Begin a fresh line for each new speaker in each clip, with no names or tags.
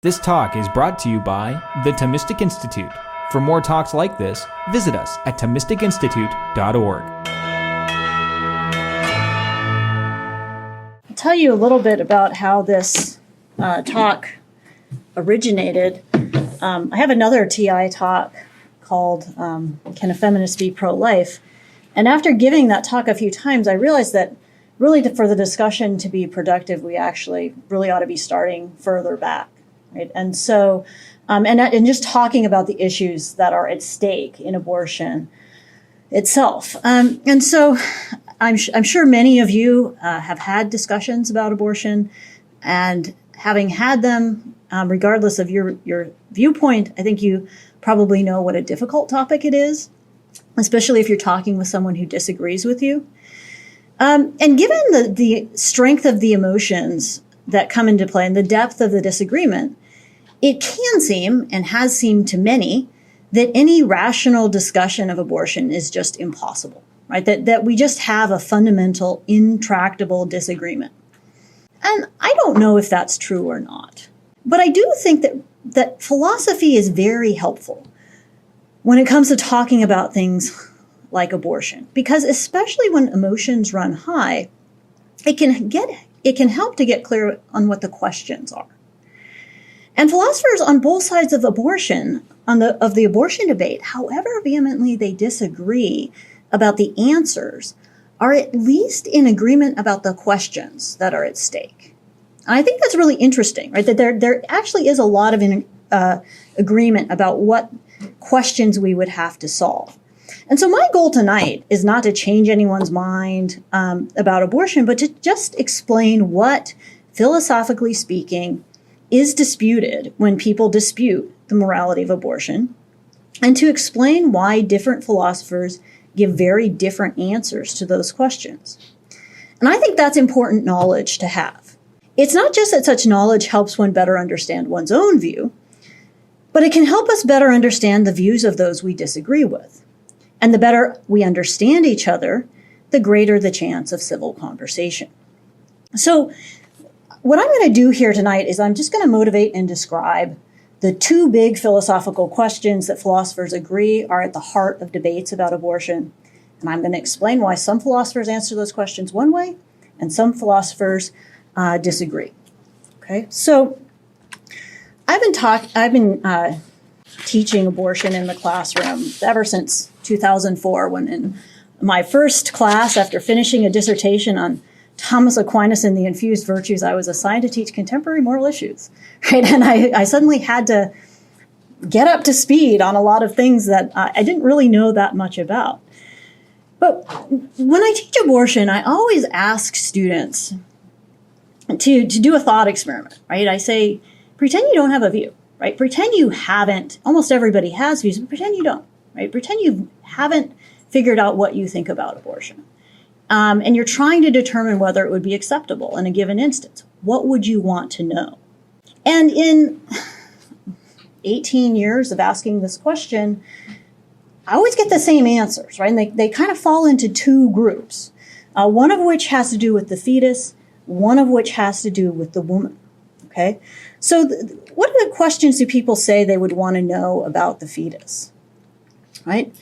This talk is brought to you by the Thomistic Institute. For more talks like this, visit us at thomisticinstitute.org.
I'll tell you a little bit about how this talk originated. I have another TI talk called Can a Feminist Be Pro-Life? And after giving that talk a few times, I realized that really for the discussion to be productive, we actually really ought to be starting further back. Right? And so, and just talking about the issues that are at stake in abortion itself. And so I'm sure many of you have had discussions about abortion, and having had them, regardless of your viewpoint, I think you probably know what a difficult topic it is, especially if you're talking with someone who disagrees with you. And given the strength of the emotions that come into play and the depth of the disagreement, it can seem, and has seemed to many, that any rational discussion of abortion is just impossible, right? That we just have a fundamental, intractable disagreement. And I don't know if that's true or not. But I do think that philosophy is very helpful when it comes to talking about things like abortion, because especially when emotions run high, it can help to get clear on what the questions are. And philosophers on both sides of abortion, of the abortion debate, however vehemently they disagree about the answers, are at least in agreement about the questions that are at stake. And I think that's really interesting, right? That there actually is a lot of agreement about what questions we would have to solve. And so my goal tonight is not to change anyone's mind about abortion, but to just explain what, philosophically speaking, is disputed when people dispute the morality of abortion, and to explain why different philosophers give very different answers to those questions. And I think that's important knowledge to have. It's not just that such knowledge helps one better understand one's own view, but it can help us better understand the views of those we disagree with. And the better we understand each other, the greater the chance of civil conversation. So what I'm going to do here tonight is I'm just going to motivate and describe the two big philosophical questions that philosophers agree are at the heart of debates about abortion. And I'm going to explain why some philosophers answer those questions one way and some philosophers disagree. Okay, so I've been teaching abortion in the classroom ever since 2004, when in my first class, after finishing a dissertation on Thomas Aquinas and the Infused Virtues, I was assigned to teach contemporary moral issues, right? And I suddenly had to get up to speed on a lot of things that I didn't really know that much about. But when I teach abortion, I always ask students to do a thought experiment, right? I say, pretend you don't have a view, right? Pretend you haven't, almost everybody has views, but pretend you don't, right? Pretend you haven't figured out what you think about abortion. And you're trying to determine whether it would be acceptable in a given instance. What would you want to know? And in 18 years of asking this question, I always get the same answers, right? And they kind of fall into two groups, one of which has to do with the fetus, one of which has to do with the woman, okay? So what are the questions do people say they would want to know about the fetus, right?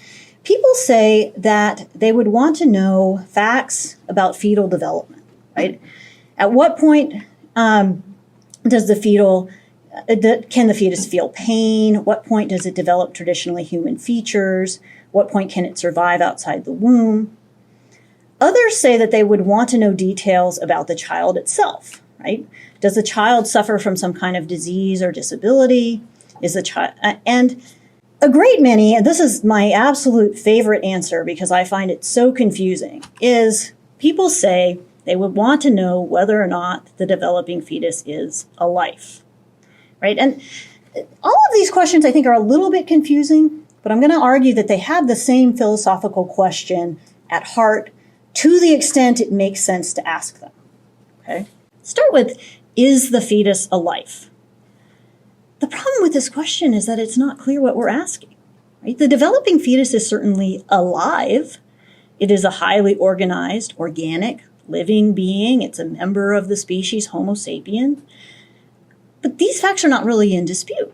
People say that they would want to know facts about fetal development, right? At what point can the fetus feel pain? What point does it develop traditionally human features? What point can it survive outside the womb? Others say that they would want to know details about the child itself, right? Does the child suffer from some kind of disease or disability? Is the child, and a great many, and this is my absolute favorite answer because I find it so confusing, is people say they would want to know whether or not the developing fetus is a life, right? And all of these questions I think are a little bit confusing, but I'm going to argue that they have the same philosophical question at heart to the extent it makes sense to ask them, okay? Start with, is the fetus a life? The problem with this question is that it's not clear what we're asking, right? The developing fetus is certainly alive. It is a highly organized, organic, living being. It's a member of the species Homo sapien. But these facts are not really in dispute,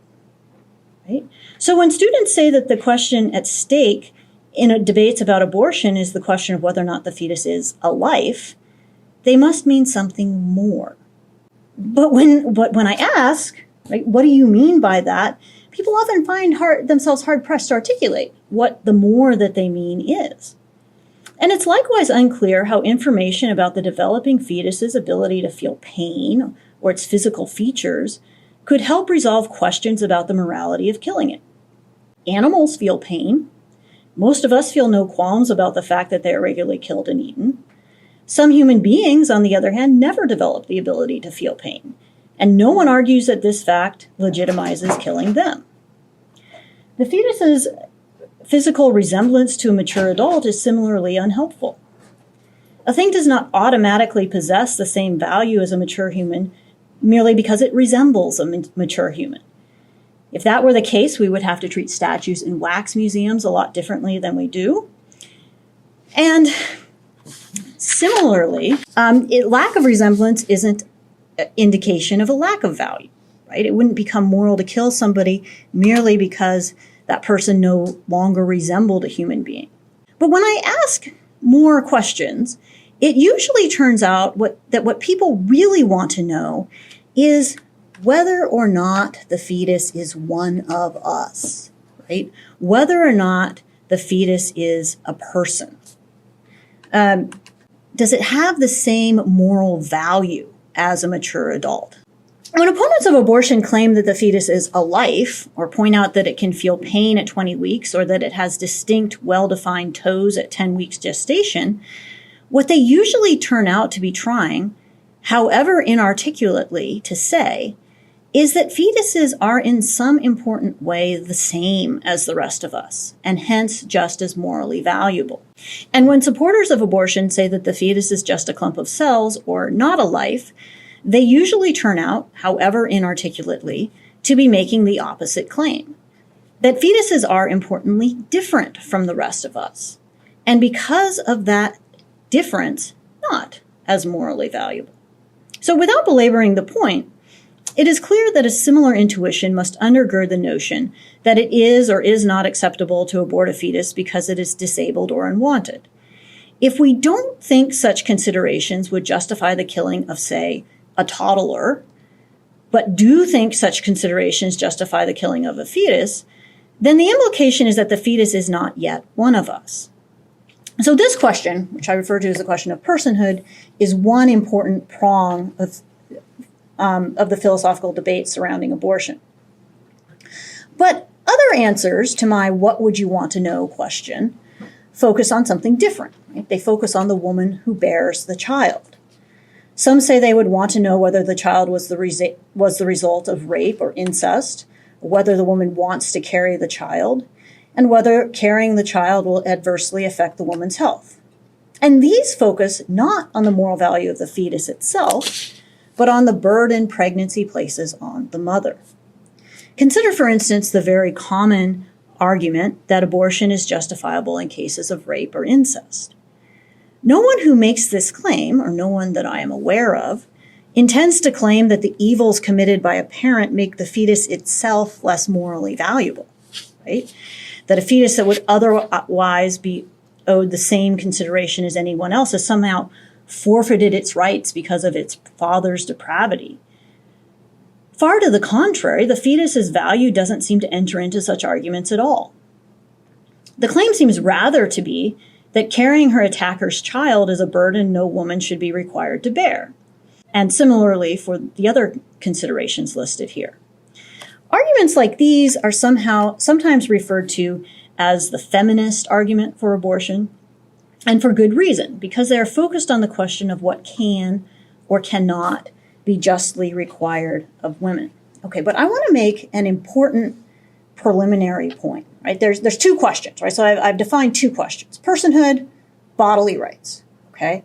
right? So when students say that the question at stake in debates about abortion is the question of whether or not the fetus is a life, they must mean something more. But when I ask, right, what do you mean by that? People often find themselves hard-pressed to articulate what the more that they mean is. And it's likewise unclear how information about the developing fetus's ability to feel pain or its physical features could help resolve questions about the morality of killing it. Animals feel pain. Most of us feel no qualms about the fact that they are regularly killed and eaten. Some human beings, on the other hand, never develop the ability to feel pain, and no one argues that this fact legitimizes killing them. The fetus's physical resemblance to a mature adult is similarly unhelpful. A thing does not automatically possess the same value as a mature human merely because it resembles a mature human. If that were the case, we would have to treat statues in wax museums a lot differently than we do. And similarly, lack of resemblance isn't an indication of a lack of value, right? It wouldn't become moral to kill somebody merely because that person no longer resembled a human being. But when I ask more questions, it usually turns out that what people really want to know is whether or not the fetus is one of us, right? Whether or not the fetus is a person. Does it have the same moral value as a mature adult? When opponents of abortion claim that the fetus is a life, or point out that it can feel pain at 20 weeks, or that it has distinct, well-defined toes at 10 weeks gestation, what they usually turn out to be trying, however inarticulately, to say is that fetuses are in some important way the same as the rest of us, and hence just as morally valuable. And when supporters of abortion say that the fetus is just a clump of cells or not a life, they usually turn out, however inarticulately, to be making the opposite claim, that fetuses are importantly different from the rest of us, and because of that difference, not as morally valuable. So without belaboring the point, it is clear that a similar intuition must undergird the notion that it is or is not acceptable to abort a fetus because it is disabled or unwanted. If we don't think such considerations would justify the killing of, say, a toddler, but do think such considerations justify the killing of a fetus, then the implication is that the fetus is not yet one of us. So this question, which I refer to as the question of personhood, is one important prong of the philosophical debate surrounding abortion. But other answers to my what would you want to know question focus on something different. Right? They focus on the woman who bears the child. Some say they would want to know whether the child was the result of rape or incest, whether the woman wants to carry the child, and whether carrying the child will adversely affect the woman's health. And these focus not on the moral value of the fetus itself, but on the burden pregnancy places on the mother. Consider, for instance, the very common argument that abortion is justifiable in cases of rape or incest. No one who makes this claim, or no one that I am aware of, intends to claim that the evils committed by a parent make the fetus itself less morally valuable, right? That a fetus that would otherwise be owed the same consideration as anyone else has somehow forfeited its rights because of its father's depravity. Far to the contrary, the fetus's value doesn't seem to enter into such arguments at all. The claim seems rather to be that carrying her attacker's child is a burden no woman should be required to bear, and similarly for the other considerations listed here. Arguments like these are sometimes referred to as the feminist argument for abortion, and for good reason, because they are focused on the question of what can or cannot be justly required of women. Okay, but I want to make an important preliminary point, right? There's two questions, right? So I've defined two questions: personhood, bodily rights, okay?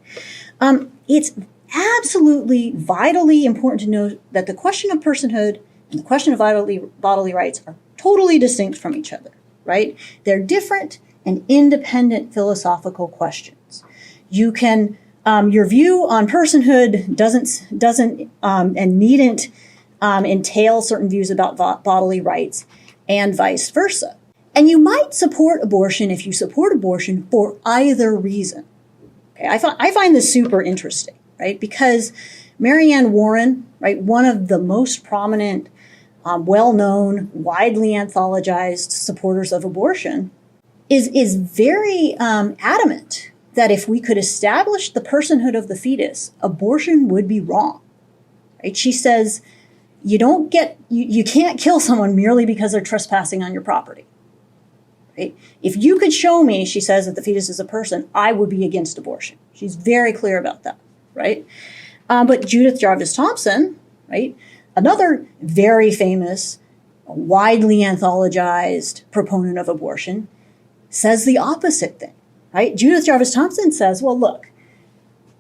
It's absolutely vitally important to know that the question of personhood and the question of bodily rights are totally distinct from each other, right? They're different and independent philosophical questions. You can, your view on personhood doesn't and needn't entail certain views about bodily rights and vice versa. And you might support abortion if you support abortion for either reason. Okay, I find this super interesting, right? Because Marianne Warren, right, one of the most prominent, well-known, widely anthologized supporters of abortion, is very adamant that if we could establish the personhood of the fetus, abortion would be wrong. Right? She says you can't kill someone merely because they're trespassing on your property. Right? If you could show me, she says, that the fetus is a person, I would be against abortion. She's very clear about that, right? But Judith Jarvis Thomson, right, another very famous, widely anthologized proponent of abortion, says the opposite thing, right? Judith Jarvis Thomson says, well, look,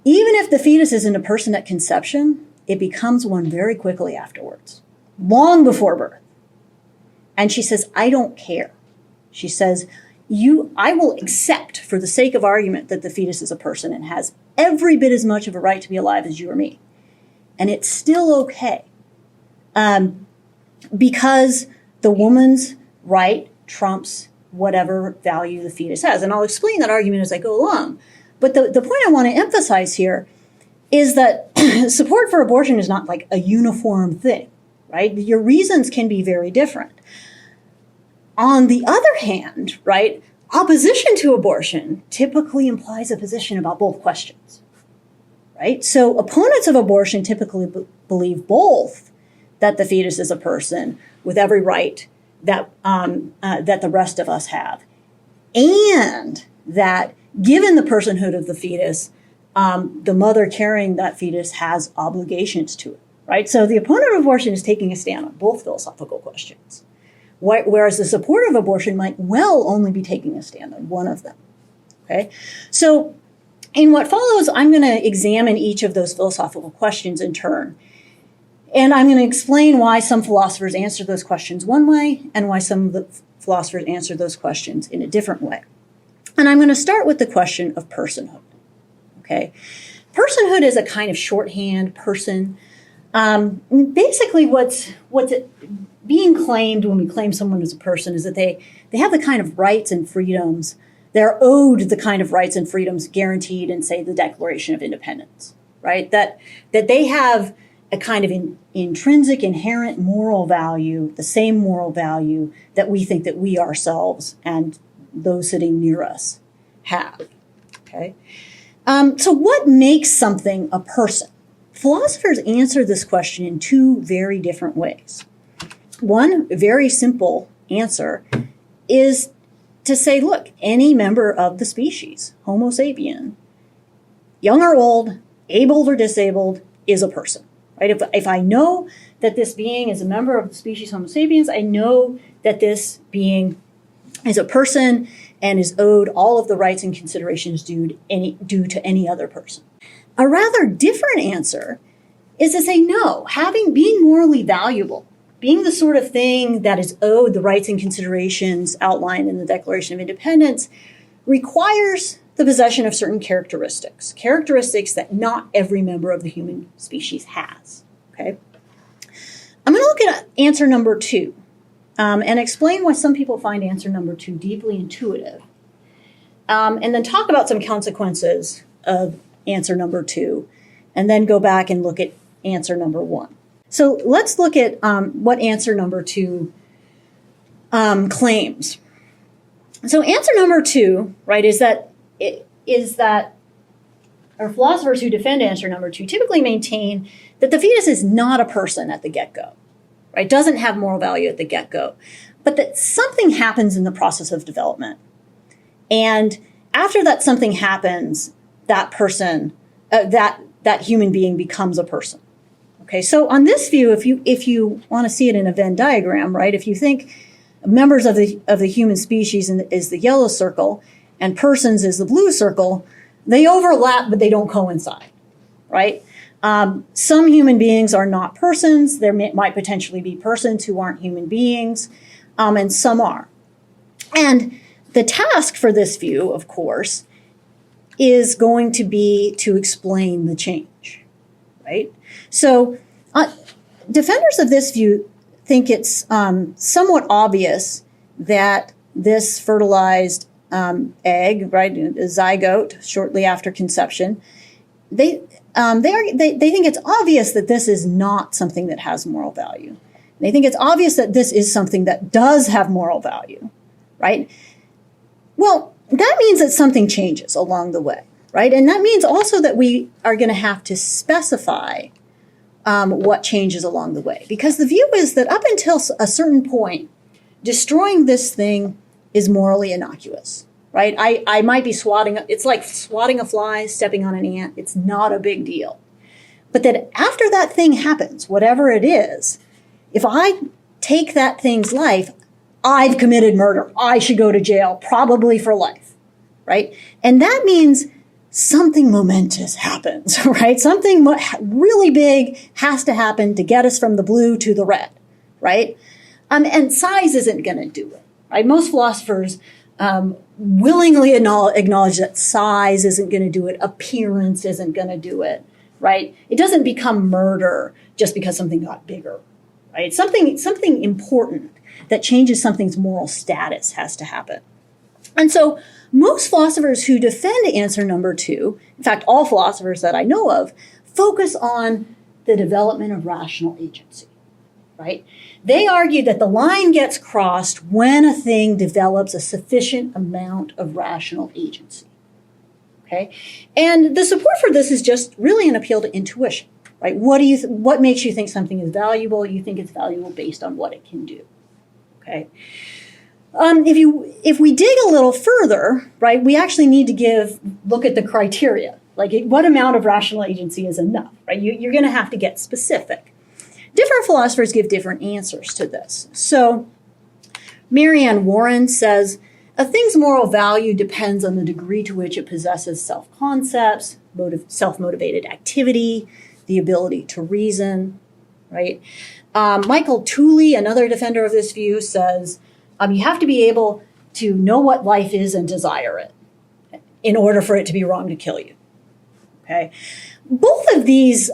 even if the fetus isn't a person at conception, it becomes one very quickly afterwards, long before birth. And she says, I don't care. She says, I will accept, for the sake of argument, that the fetus is a person and has every bit as much of a right to be alive as you or me. And it's still okay. Because the woman's right trumps whatever value the fetus has. And I'll explain that argument as I go along. But the point I want to emphasize here is that support for abortion is not like a uniform thing, right? Your reasons can be very different. On the other hand, right, opposition to abortion typically implies a position about both questions, right? So opponents of abortion typically believe both that the fetus is a person with every right that the rest of us have, and that given the personhood of the fetus, the mother carrying that fetus has obligations to it, right? So the opponent of abortion is taking a stand on both philosophical questions, whereas the supporter of abortion might well only be taking a stand on one of them, okay? So in what follows, I'm going to examine each of those philosophical questions in turn. And I'm going to explain why some philosophers answer those questions one way and why some of the philosophers answer those questions in a different way. And I'm going to start with the question of personhood, okay? Personhood is a kind of shorthand person. Basically, what's being claimed when we claim someone as a person is that they have the kind of rights and freedoms, they're owed the kind of rights and freedoms guaranteed in, say, the Declaration of Independence, right? That they have a kind of intrinsic, inherent moral value, the same moral value that we think that we ourselves and those sitting near us have, okay? So what makes something a person? Philosophers answer this question in two very different ways. One very simple answer is to say, look, any member of the species, Homo sapien, young or old, able or disabled, is a person. Right? If I know that this being is a member of the species Homo sapiens, I know that this being is a person and is owed all of the rights and considerations due to any other person. A rather different answer is to say, no, being morally valuable, being the sort of thing that is owed the rights and considerations outlined in the Declaration of Independence, requires the possession of certain characteristics that not every member of the human species has, okay? I'm going to look at answer number 2 and explain why some people find answer number 2 deeply intuitive, and then talk about some consequences of answer number 2, and then go back and look at answer number 1. So let's look at what answer number 2 claims. So answer number 2, right, is that our philosophers who defend answer number 2 typically maintain that the fetus is not a person at the get-go, right? Doesn't have moral value at the get-go, but that something happens in the process of development. And after that something happens, that person, that human being becomes a person. Okay, so on this view, if you want to see it in a Venn diagram, right? If you think members of the human species is the yellow circle and persons is the blue circle, they overlap, but they don't coincide, right? Some human beings are not persons. There might potentially be persons who aren't human beings, and some are. And the task for this view, of course, is going to be to explain the change, right? So defenders of this view think it's somewhat obvious that this fertilized egg, right, a zygote shortly after conception, they think it's obvious that this is not something that has moral value. They think it's obvious that this is something that does have moral value, right? Well, that means that something changes along the way, right? And that means also that we are going to have to specify what changes along the way. Because the view is that up until a certain point, destroying this thing is morally innocuous, right? I might be swatting, it's like swatting a fly, stepping on an ant. It's not a big deal. But that after that thing happens, whatever it is, if I take that thing's life, I've committed murder. I should go to jail, probably for life, right? And that means something momentous happens, right? Something really big has to happen to get us from the blue to the red, right? And size isn't going to do it, right? Most philosophers willingly acknowledge that size isn't going to do it, appearance isn't going to do it, right? It doesn't become murder just because something got bigger, right? Something important that changes something's moral status has to happen. And so most philosophers who defend answer number 2, in fact, all philosophers that I know of, focus on the development of rational agency, right? They argue that the line gets crossed when a thing develops a sufficient amount of rational agency, okay? And the support for this is just really an appeal to intuition, right? What makes you think something is valuable? You think it's valuable based on what it can do, okay? If we dig a little further, right, we actually need to look at the criteria, like what amount of rational agency is enough, right? You're going to have to get specific. Different philosophers give different answers to this. So Marianne Warren says, a thing's moral value depends on the degree to which it possesses self-concepts, self-motivated activity, the ability to reason, right? Michael Tooley, another defender of this view, says, you have to be able to know what life is and desire it in order for it to be wrong to kill you. Okay, both of these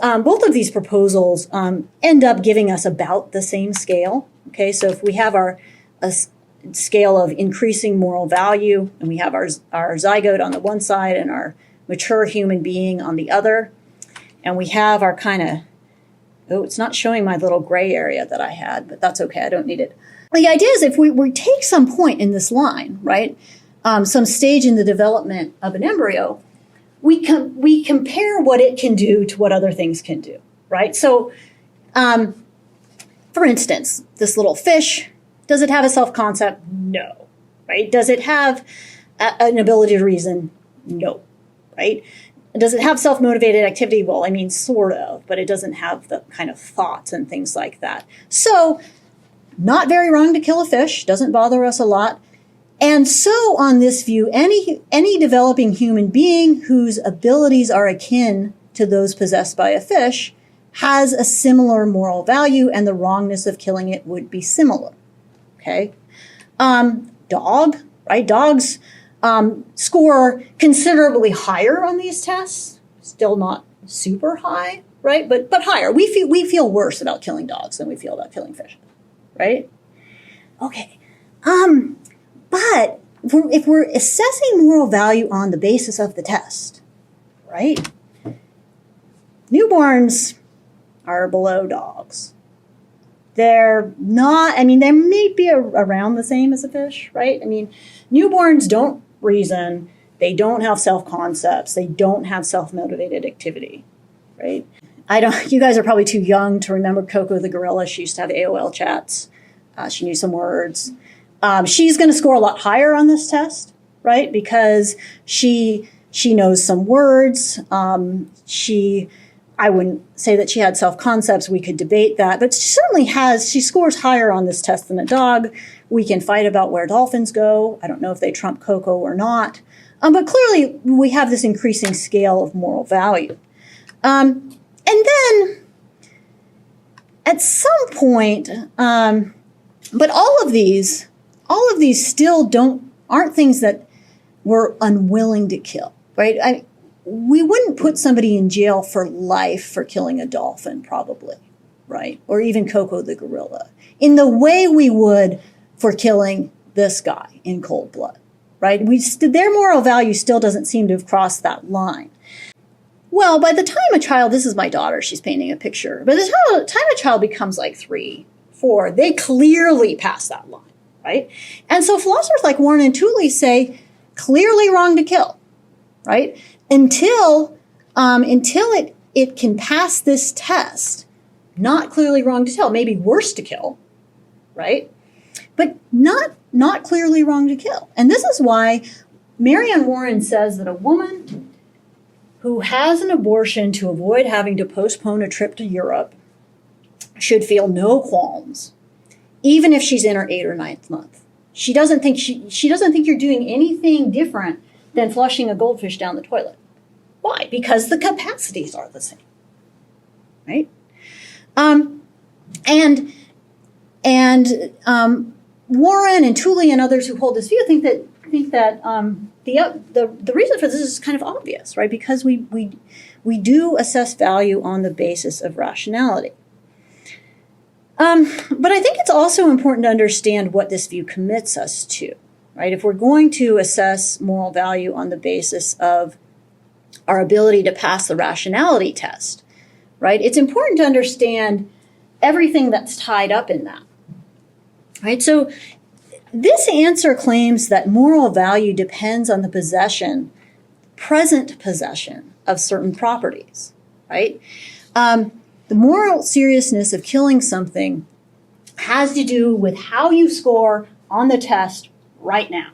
proposals end up giving us about the same scale. Okay, so if we have a scale of increasing moral value, and we have our zygote on the one side and our mature human being on the other, and we have our kind of, it's not showing my little gray area that I had, but that's okay, I don't need it. The idea is if we take some point in this line, right, some stage in the development of an embryo, we compare what it can do to what other things can do, right? So, for instance, this little fish, does it have a self-concept? No, right? Does it have an ability to reason? No, right? Does it have self-motivated activity? Well, I mean, sort of, but it doesn't have the kind of thoughts and things like that. So, not very wrong to kill a fish, doesn't bother us a lot. And so on this view, any developing human being whose abilities are akin to those possessed by a fish has a similar moral value, and the wrongness of killing it would be similar, okay? Dog, right? Dogs score considerably higher on these tests, still not super high, right? But higher. We feel worse about killing dogs than we feel about killing fish. Right? Okay. But if we're assessing moral value on the basis of the test, right? Newborns are below dogs. They're not, I mean, they may be around the same as a fish, right? I mean, newborns don't reason. They don't have self-concepts. They don't have self-motivated activity, right? You guys are probably too young to remember Coco the gorilla. She used to have AOL chats. She knew some words. She's going to score a lot higher on this test, right? Because she knows some words. I wouldn't say that she had self-concepts. We could debate that, but she scores higher on this test than a dog. We can fight about where dolphins go. I don't know if they trump Coco or not. But clearly we have this increasing scale of moral value. And then at some point, but all of these still aren't things that we're unwilling to kill, right? We wouldn't put somebody in jail for life for killing a dolphin, probably, right? Or even Coco the gorilla, in the way we would for killing this guy in cold blood, right? Their moral value still doesn't seem to have crossed that line. Well, by the time a child, this is my daughter, she's painting a picture. By the time a child becomes like 3, 4, they clearly pass that line, right? And so philosophers like Warren and Tooley say, clearly wrong to kill, right? Until it can pass this test, not clearly wrong to kill, maybe worse to kill, right? But not clearly wrong to kill. And this is why Marianne Warren says that a woman who has an abortion to avoid having to postpone a trip to Europe should feel no qualms, even if she's in her 8th or 9th month. She doesn't think you're doing anything different than flushing a goldfish down the toilet. Why? Because the capacities are the same, right? Warren and Tooley and others who hold this view think that the reason for this is kind of obvious, right? Because we do assess value on the basis of rationality. But I think it's also important to understand what this view commits us to, right? If we're going to assess moral value on the basis of our ability to pass the rationality test, right? It's important to understand everything that's tied up in that, right? So this answer claims that moral value depends on the present possession of certain properties, right? The moral seriousness of killing something has to do with how you score on the test right now,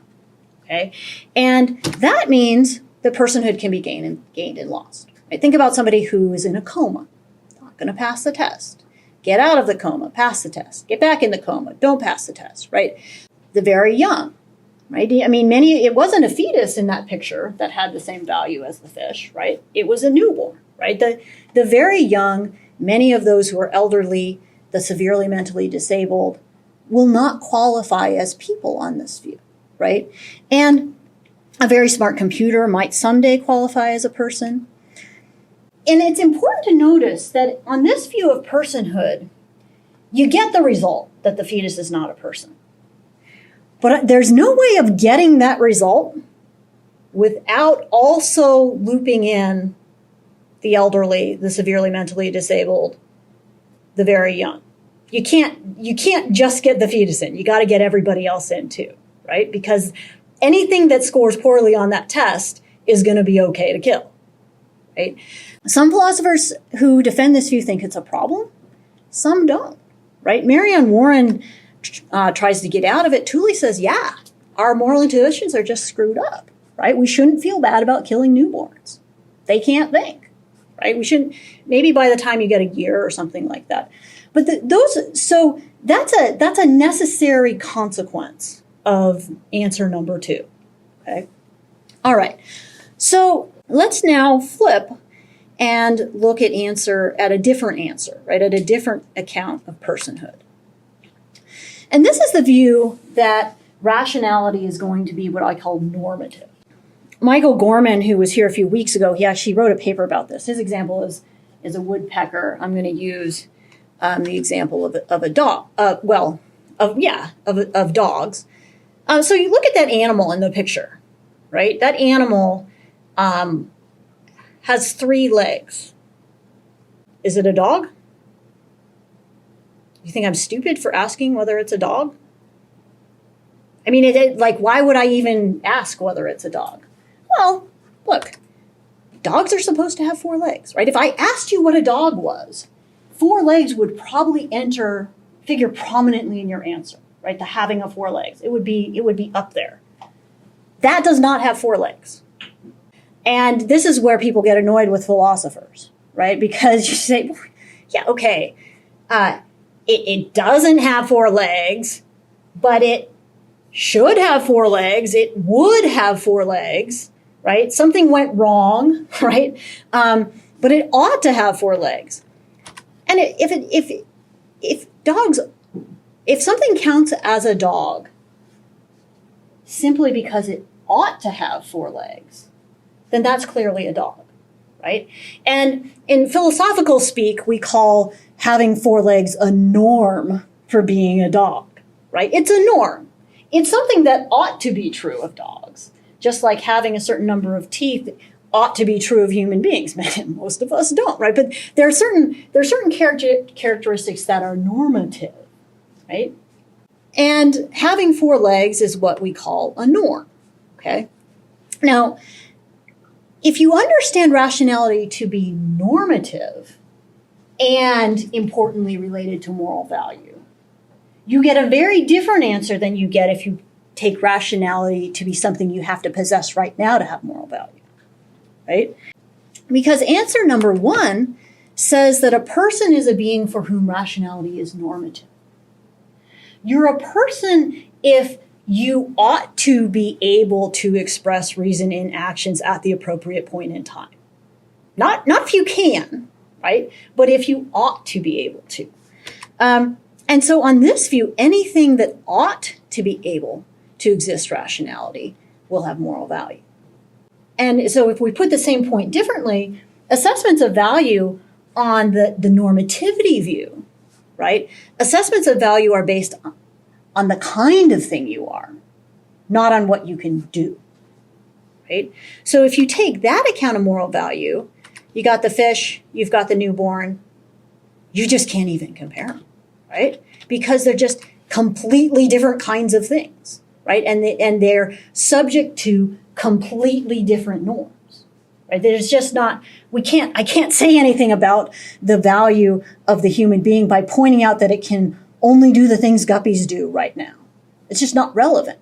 okay? And that means that personhood can be gained and lost. Right? Think about somebody who is in a coma, not going to pass the test. Get out of the coma, pass the test. Get back in the coma, don't pass the test, right? The very young, right? I mean, it wasn't a fetus in that picture that had the same value as the fish, right? It was a newborn, right? The very young, many of those who are elderly, the severely mentally disabled, will not qualify as people on this view, right? And a very smart computer might someday qualify as a person. And it's important to notice that on this view of personhood, you get the result that the fetus is not a person. But there's no way of getting that result without also looping in the elderly, the severely mentally disabled, the very young. You can't just get the fetus in. You got to get everybody else in too, right? Because anything that scores poorly on that test is going to be okay to kill, right? Some philosophers who defend this view think it's a problem. Some don't, right? Marianne Warren tries to get out of it. Tooley says, yeah, our moral intuitions are just screwed up, right? We shouldn't feel bad about killing newborns. They can't think, right? We shouldn't, maybe by the time you get a year or something like that. But so that's a necessary consequence of answer number 2, okay? All right, so let's now flip and look at a different answer, right? At a different account of personhood. And this is the view that rationality is going to be what I call normative. Michael Gorman, who was here a few weeks ago, he actually wrote a paper about this. His example is a woodpecker. I'm going to use the example of a dog. Of dogs. So you look at that animal in the picture, right? That animal has 3 legs. Is it a dog? You think I'm stupid for asking whether it's a dog? I mean, why would I even ask whether it's a dog? Well, look, dogs are supposed to have 4 legs, right? If I asked you what a dog was, 4 legs would probably figure prominently in your answer, right? The having of 4 legs. It would be up there. That does not have 4 legs. And this is where people get annoyed with philosophers, right? Because you say, yeah, okay, it doesn't have 4 legs, but it should have 4 legs. It would have 4 legs, right? Something went wrong, right? But it ought to have 4 legs. And if something counts as a dog simply because it ought to have 4 legs, then that's clearly a dog, right? And in philosophical speak, we call having four legs a norm for being a dog, right? It's a norm. It's something that ought to be true of dogs, just like having a certain number of teeth ought to be true of human beings. Most of us don't, right? But there are certain characteristics that are normative, right? And having four legs is what we call a norm, okay? Now, if you understand rationality to be normative and importantly related to moral value, you get a very different answer than you get if you take rationality to be something you have to possess right now to have moral value, right? Because answer number one says that a person is a being for whom rationality is normative. You're a person if you ought to be able to express reason in actions at the appropriate point in time. Not if you can, right? But if you ought to be able to. And so on this view, anything that ought to be able to exist rationality will have moral value. And so if we put the same point differently, assessments of value on the normativity view, right? Assessments of value are based on the kind of thing you are, not on what you can do, right? So if you take that account of moral value, you got the fish, you've got the newborn, you just can't even compare them, right? Because they're just completely different kinds of things, right? And they're subject to completely different norms, right? There's just not, I can't say anything about the value of the human being by pointing out that it can only do the things guppies do right now. It's just not relevant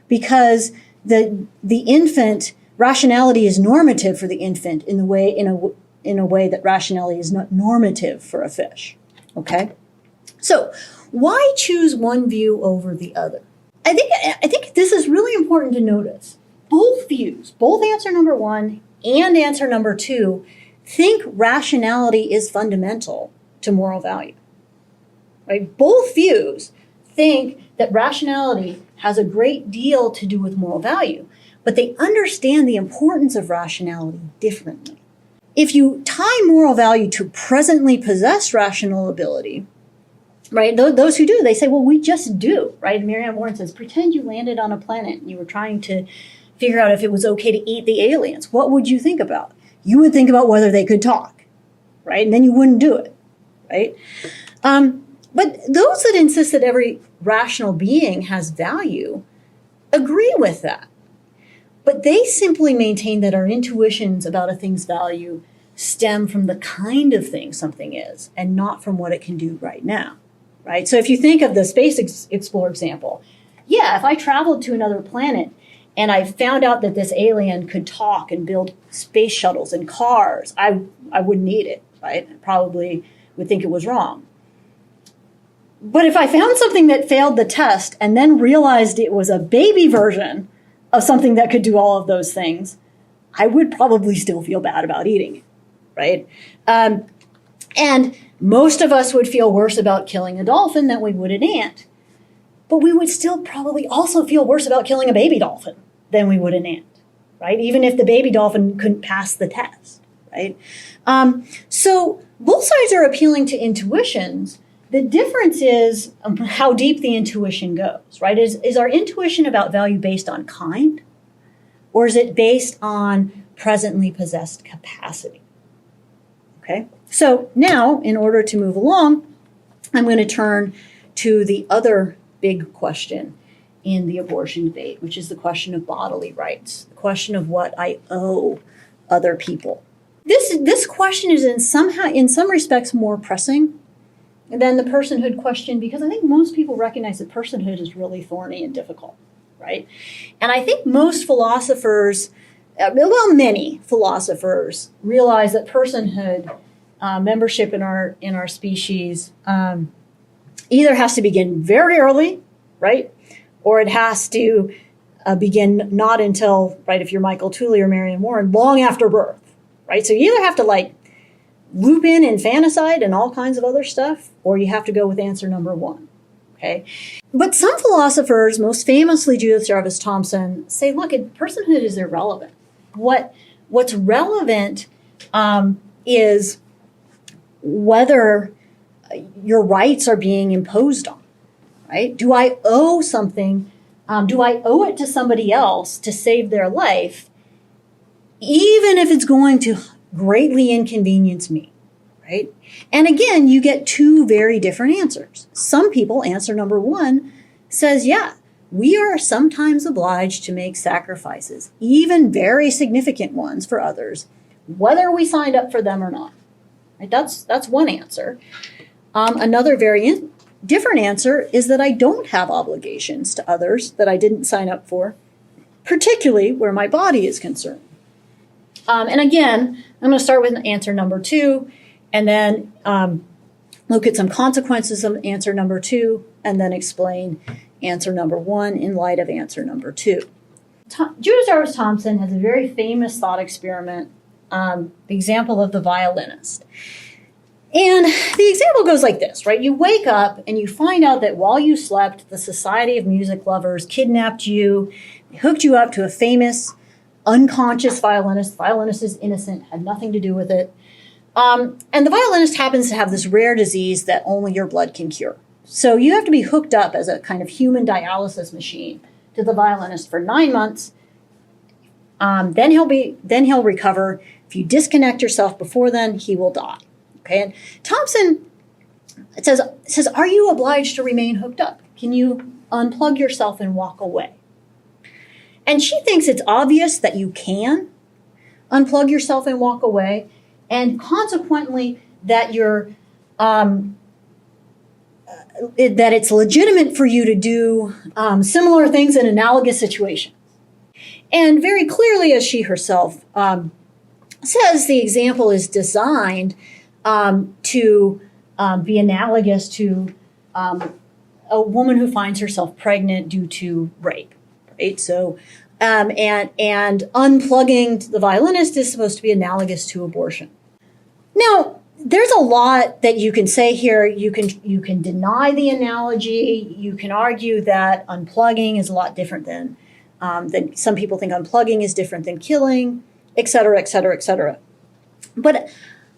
because the infant, rationality is normative for the infant in a way that rationality is not normative for a fish, okay? So why choose one view over the other? I think this is really important to notice. Both views, both answer number one and answer number two, think rationality is fundamental to moral value. Right? Both views think that rationality has a great deal to do with moral value, but they understand the importance of rationality differently. If you tie moral value to presently possessed rational ability, right? Those who do, they say, well, we just do, right? Marianne Warren says, pretend you landed on a planet and you were trying to figure out if it was okay to eat the aliens. What would you think about? You would think about whether they could talk, right? And then you wouldn't do it, right? But those that insist that every rational being has value agree with that. But they simply maintain that our intuitions about a thing's value stem from the kind of thing something is and not from what it can do right now, right? So if you think of the space explorer example, yeah, if I traveled to another planet and I found out that this alien could talk and build space shuttles and cars, I wouldn't need it, right? I probably would think it was wrong. But if I found something that failed the test and then realized it was a baby version of something that could do all of those things, I would probably still feel bad about eating it, right? And most of us would feel worse about killing a dolphin than we would an ant. But we would still probably also feel worse about killing a baby dolphin than we would an ant, right? Even if the baby dolphin couldn't pass the test, right? So both sides are appealing to intuitions. The difference is how deep the intuition goes, right? Is our intuition about value based on kind, or is it based on presently possessed capacity? Okay, so now in order to move along, I'm going to turn to the other big question in the abortion debate, which is the question of bodily rights, the question of what I owe other people. This question is in some respects more pressing than the personhood question, because I think most people recognize that personhood is really thorny and difficult, right? And I think most philosophers, many philosophers, realize that personhood, membership in our species, either has to begin very early, right? Or it has to begin not until, right, if you're Michael Tooley or Marianne Warren, long after birth, right? So you either have to loop in infanticide and all kinds of other stuff, or you have to go with answer number one, okay? But some philosophers, most famously Judith Jarvis Thomson, say, look, personhood is irrelevant. What's relevant is whether your rights are being imposed on, right? Do I owe something? Do I owe it to somebody else to save their life, even if it's going to greatly inconvenience me, right? And again, you get two very different answers. Some people, answer number one says, yeah, we are sometimes obliged to make sacrifices, even very significant ones for others, whether we signed up for them or not. Right? That's one answer. Another very different answer is that I don't have obligations to others that I didn't sign up for, particularly where my body is concerned. And again, I'm going to start with answer number two, and then look at some consequences of answer number two, and then explain answer number one in light of answer number two. Judith Jarvis Thomson has a very famous thought experiment, the example of the violinist. And the example goes like this, right? You wake up and you find out that while you slept, the Society of Music Lovers kidnapped you, hooked you up to a famous unconscious violinist. The violinist is innocent, had nothing to do with it. And the violinist happens to have this rare disease that only your blood can cure. So you have to be hooked up as a kind of human dialysis machine to the violinist for 9 months. Then he'll recover. If you disconnect yourself before then, he will die. Okay, and Thomson says, are you obliged to remain hooked up? Can you unplug yourself and walk away? And she thinks it's obvious that you can unplug yourself and walk away, and consequently that you're that it's legitimate for you to do similar things in analogous situations. And very clearly, as she herself says, the example is designed to be analogous to a woman who finds herself pregnant due to rape, right? So, and unplugging the violinist is supposed to be analogous to abortion. Now, there's a lot that you can say here. You can deny the analogy. You can argue that unplugging is a lot different than some people think unplugging is different than killing, et cetera, et cetera, et cetera. But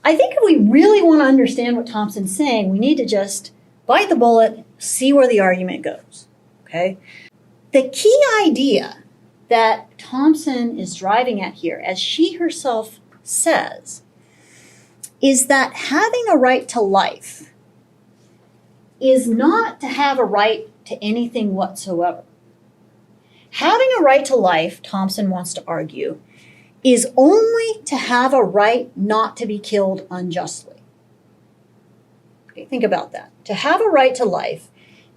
I think if we really want to understand what Thomson's saying, we need to just bite the bullet, see where the argument goes, okay? The key idea that Thomson is driving at here, as she herself says, is that having a right to life is not to have a right to anything whatsoever. Having a right to life, Thomson wants to argue, is only to have a right not to be killed unjustly. Okay, think about that. To have a right to life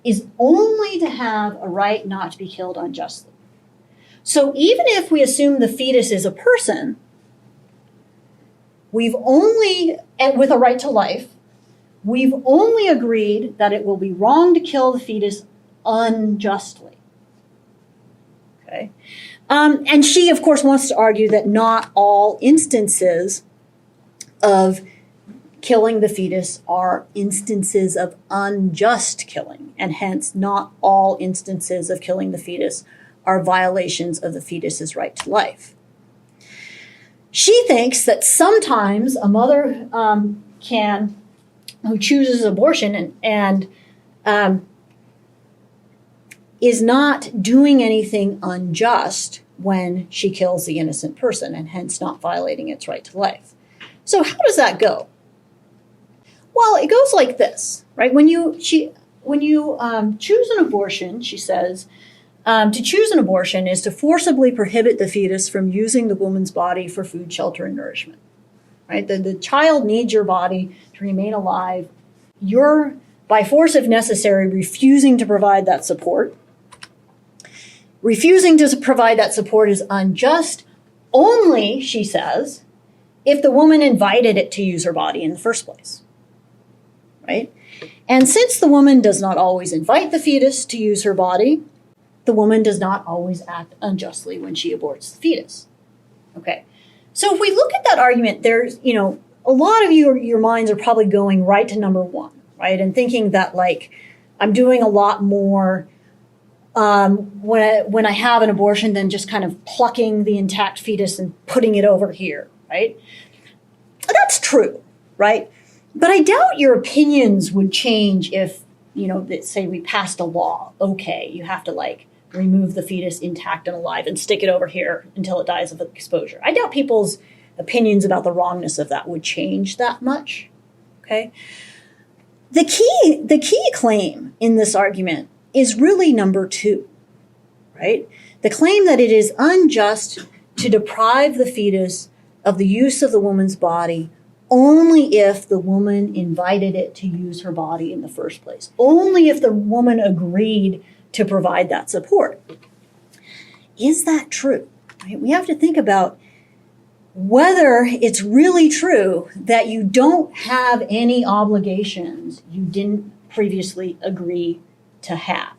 is only to have a right not to be killed unjustly. So even if we assume the fetus is a person, and with a right to life, we've only agreed that it will be wrong to kill the fetus unjustly. Okay? And she, of course, wants to argue that not all instances of killing the fetus are instances of unjust killing, and hence not all instances of killing the fetus are violations of the fetus's right to life. She thinks that sometimes a mother who chooses abortion and is not doing anything unjust when she kills the innocent person, and hence not violating its right to life. So how does that go? Well, it goes like this, right? When you choose an abortion, she says, to choose an abortion is to forcibly prohibit the fetus from using the woman's body for food, shelter, and nourishment. Right? The child needs your body to remain alive. You're, by force if necessary, refusing to provide that support. Refusing to provide that support is unjust only, she says, if the woman invited it to use her body in the first place. Right? And since the woman does not always invite the fetus to use her body, the woman does not always act unjustly when she aborts the fetus. Okay. So if we look at that argument, there's, a lot of your minds are probably going right to number one, right? And thinking that, like, I'm doing a lot more when I have an abortion than just kind of plucking the intact fetus and putting it over here, right? That's true, right? But I doubt your opinions would change if, say we passed a law. Okay, you have to remove the fetus intact and alive and stick it over here until it dies of exposure. I doubt people's opinions about the wrongness of that would change that much. Okay. The key claim in this argument is really number 2, right? The claim that it is unjust to deprive the fetus of the use of the woman's body only if the woman invited it to use her body in the first place, only if the woman agreed to provide that support. Is that true? Right? We have to think about whether it's really true that you don't have any obligations you didn't previously agree to have.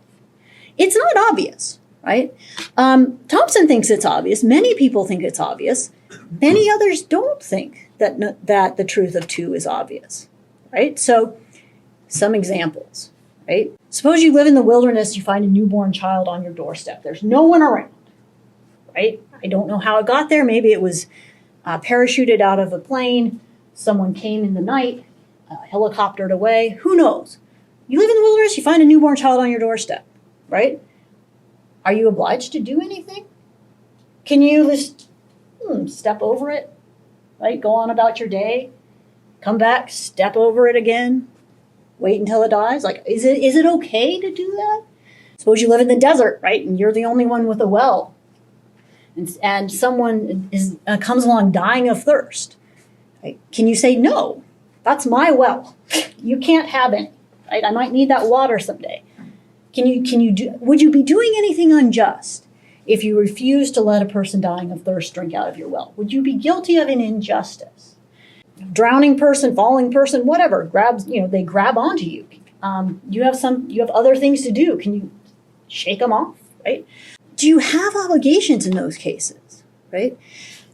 It's not obvious, right? Thompson thinks it's obvious. Many people think it's obvious. Many others don't think that the truth of 2 is obvious, right? So some examples, right? Suppose you live in the wilderness, you find a newborn child on your doorstep. There's no one around, right? I don't know how it got there. Maybe it was parachuted out of a plane. Someone came in the night, helicoptered away. Who knows? You live in the wilderness, you find a newborn child on your doorstep, right? Are you obliged to do anything? Can you just step over it, right? Go on about your day, come back, step over it again, wait until it dies? Is it okay to do that? Suppose you live in the desert, right? And you're the only one with a well. And someone comes along dying of thirst. Right? Can you say, no, that's my well. You can't have any. Right? I might need that water someday. Would you be doing anything unjust if you refuse to let a person dying of thirst drink out of your well? Would you be guilty of an injustice? Drowning person, falling person, whatever, they grab onto you. You have other things to do. Can you shake them off, right? Do you have obligations in those cases, right?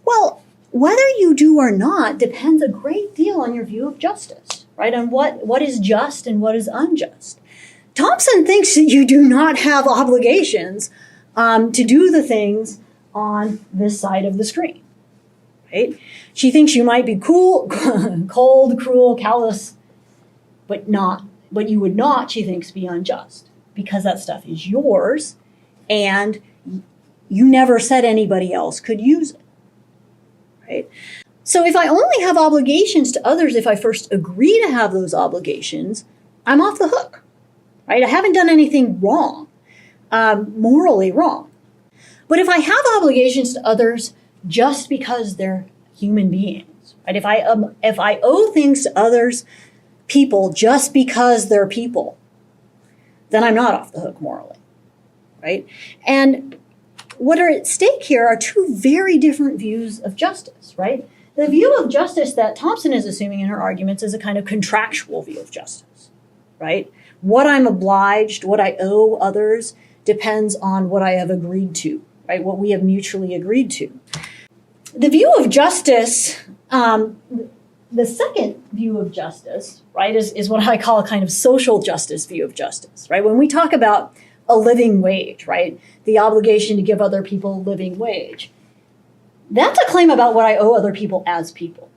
Well, whether you do or not depends a great deal on your view of justice, right? On what is just and what is unjust. Thompson thinks that you do not have obligations to do the things on this side of the screen, right? She thinks you might be cold, cruel, callous, but you would not, she thinks, be unjust because that stuff is yours and you never said anybody else could use it, right? So if I only have obligations to others, if I first agree to have those obligations, I'm off the hook, right? I haven't done anything wrong, morally wrong. But if I have obligations to others just because they're human beings, right? If I owe things to others, people, just because they're people, then I'm not off the hook morally, right? And what are at stake here are 2 very different views of justice, right? The view of justice that Thompson is assuming in her arguments is a kind of contractual view of justice, right? What I'm obliged, what I owe others depends on what I have agreed to, right? What we have mutually agreed to. The view of justice, the second view of justice, right, is what I call a kind of social justice view of justice, right? When we talk about a living wage, right, the obligation to give other people a living wage, that's a claim about what I owe other people as people,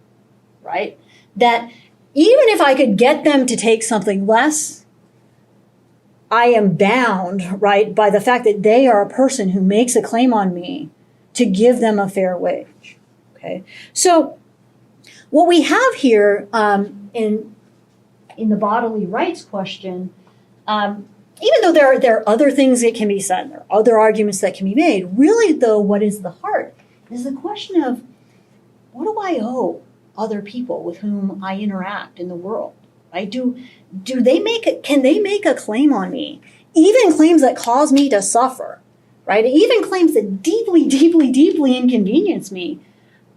right? That even if I could get them to take something less, I am bound, right, by the fact that they are a person who makes a claim on me to give them a fair wage, okay? So what we have here in the bodily rights question, even though there are other things that can be said, there are other arguments that can be made, really, though, what is the heart is the question of what do I owe other people with whom I interact in the world, right? Can they make a claim on me, even claims that cause me to suffer, right? Even claims that deeply, deeply, deeply inconvenience me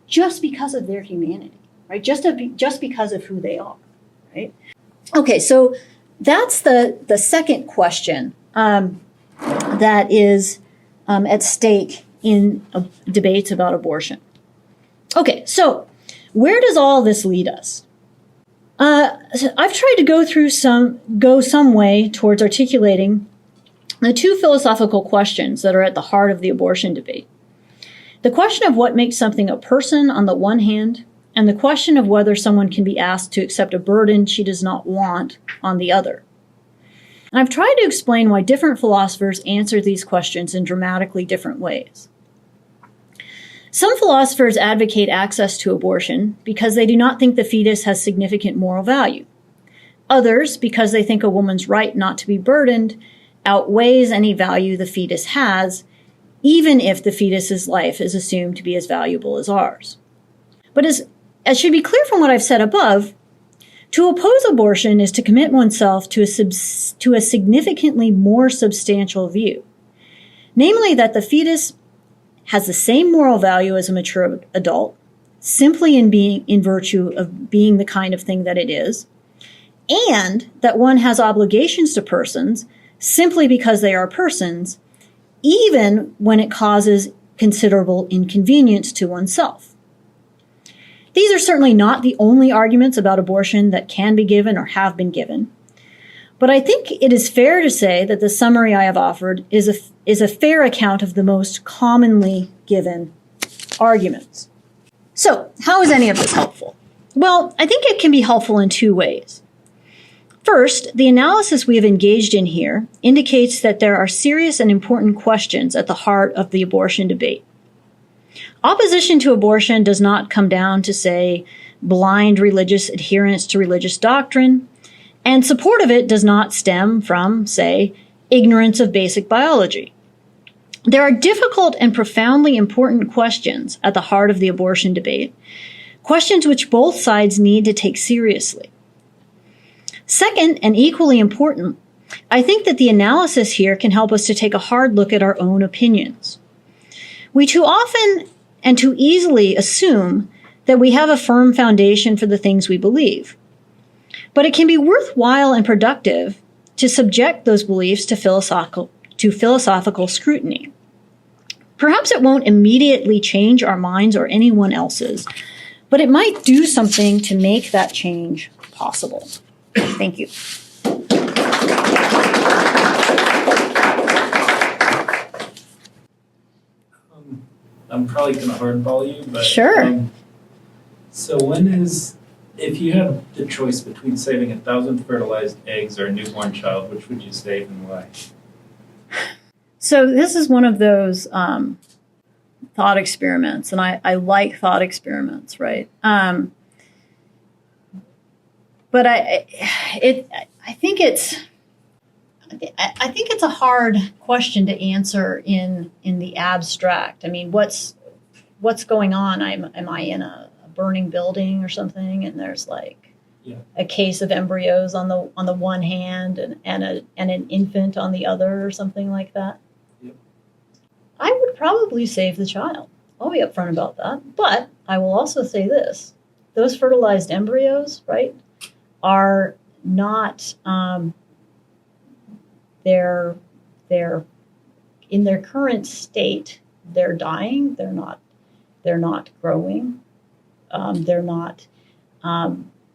just because of their humanity, right? Just because of who they are, right? Okay, so that's the second question that is at stake in debates about abortion. Okay, so where does all this lead us? I've tried to go some way towards articulating the 2 philosophical questions that are at the heart of the abortion debate. The question of what makes something a person on the one hand, and the question of whether someone can be asked to accept a burden she does not want on the other. And I've tried to explain why different philosophers answer these questions in dramatically different ways. Some philosophers advocate access to abortion because they do not think the fetus has significant moral value. Others, because they think a woman's right not to be burdened outweighs any value the fetus has, even if the fetus's life is assumed to be as valuable as ours. But as should be clear from what I've said above, to oppose abortion is to commit oneself to a significantly more substantial view, namely that the fetus has the same moral value as a mature adult, simply in virtue of being the kind of thing that it is, and that one has obligations to persons simply because they are persons, even when it causes considerable inconvenience to oneself. These are certainly not the only arguments about abortion that can be given or have been given, but I think it is fair to say that the summary I have offered is a fair account of the most commonly given arguments. So, how is any of this helpful? Well, I think it can be helpful in two ways. First, the analysis we have engaged in here indicates that there are serious and important questions at the heart of the abortion debate. Opposition to abortion does not come down to, say, blind religious adherence to religious doctrine, and support of it does not stem from, say, ignorance of basic biology. There are difficult and profoundly important questions at the heart of the abortion debate, questions which both sides need to take seriously. Second, and equally important, I think that the analysis here can help us to take a hard look at our own opinions. We too often and too easily assume that we have a firm foundation for the things we believe. But it can be worthwhile and productive to subject those beliefs to philosophical scrutiny. Perhaps it won't immediately change our minds or anyone else's, but it might do something to make that change possible. Thank you.
I'm probably going to hardball you, but
sure.
So if you have the choice between saving 1,000 fertilized eggs or a newborn child, which would you save and why?
So this is one of those thought experiments, and I like thought experiments, right? But I think it's a hard question to answer in the abstract. I mean, what's going on? Am I in a burning building or something, and there's like a case of embryos on the one hand and an infant on the other or something like that?
Yep.
I would probably save the child. I'll be upfront about that. But I will also say this: those fertilized embryos, right, are not they're in their current state. They're dying. They're not growing. They're not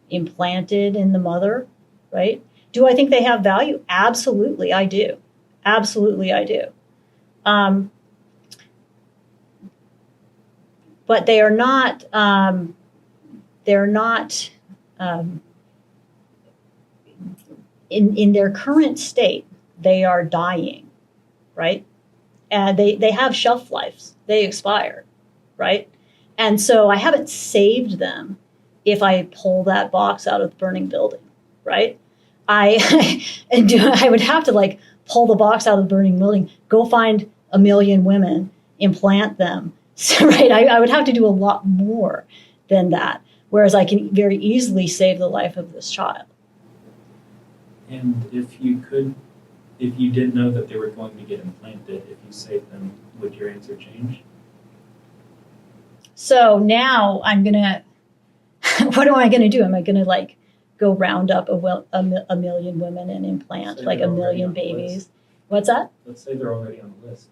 implanted in the mother, right? Do I think they have value? Absolutely, I do. Absolutely, I do. But they are not. They're not. In their current state, they are dying, right? And they have shelf lives. They expire, right? And so I haven't saved them if I pull that box out of the burning building, right? I would have to pull the box out of the burning building, go find 1 million women, implant them, so, right? I would have to do a lot more than that, whereas I can very easily save the life of this child.
And if you did know that they were going to get implanted, if you saved them, would your answer change?
So now I'm going to, what am I going to do? Am I going to go round up a million women and implant 1 million babies? What's that?
Let's say they're already on the list.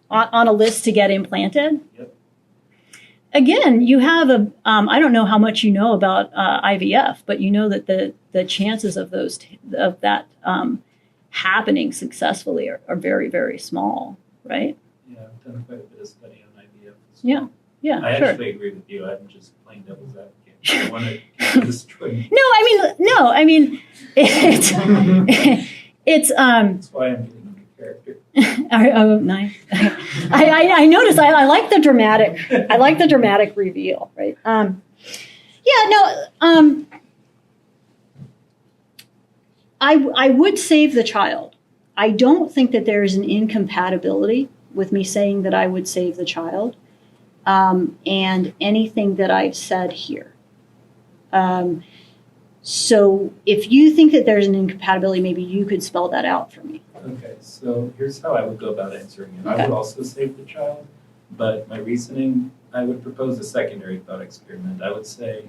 On a list to get implanted?
Yep.
Again, you have I don't know how much you know about IVF, but you know that the chances of that happening successfully are very, very small, right?
Yeah, I've done quite a bit of study on IVF.
Yeah. Yeah,
I
sure.
actually agree with you. I'm just playing devil's advocate. I want to destroy.
No, I mean, it's
That's why I'm getting into character.
oh, nice. I noticed. I like the dramatic. I like the dramatic reveal, right? I would save the child. I don't think that there is an incompatibility with me saying that I would save the child, and anything that I've said here. So if you think that there's an incompatibility, maybe you could spell that out for me.
Okay, so here's how I would go about answering it.
Okay.
I would also save the child, but my reasoning, I would propose a secondary thought experiment. I would say,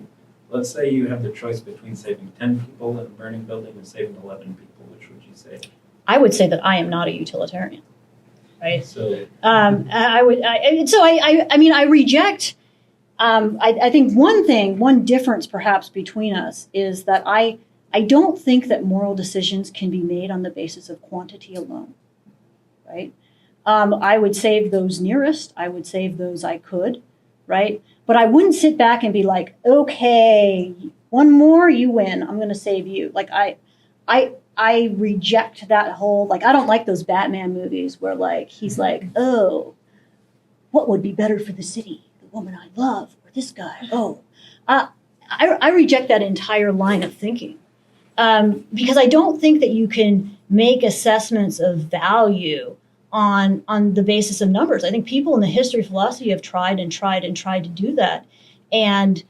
let's say you have the choice between saving 10 people in a burning building or saving 11 people. Which would you say?
I would say that I am not a utilitarian, right?
So
I reject. I think one difference perhaps between us is that I don't think that moral decisions can be made on the basis of quantity alone, right? I would save those nearest. I would save those I could, right? But I wouldn't sit back and be like, okay, one more, you win. I'm going to save you. Like I reject that whole, like, I don't like those Batman movies where like, he's like, oh, what would be better for the city? The woman I love or this guy? Oh, I reject that entire line of thinking. Because I don't think that you can make assessments of value on the basis of numbers. I think people in the history of philosophy have tried to do that, and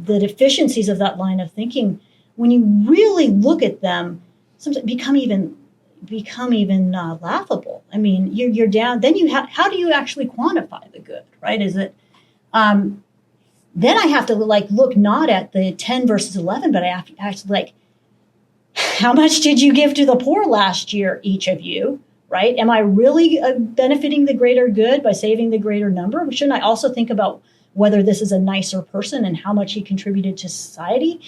the deficiencies of that line of thinking, when you really look at them, sometimes become even laughable. I mean, you're down. Then how do you actually quantify the good? Right? Is it then I have to look not at the 10 versus 11, but I have to actually how much did you give to the poor last year, each of you, right? Am I really benefiting the greater good by saving the greater number? Shouldn't I also think about whether this is a nicer person and how much he contributed to society?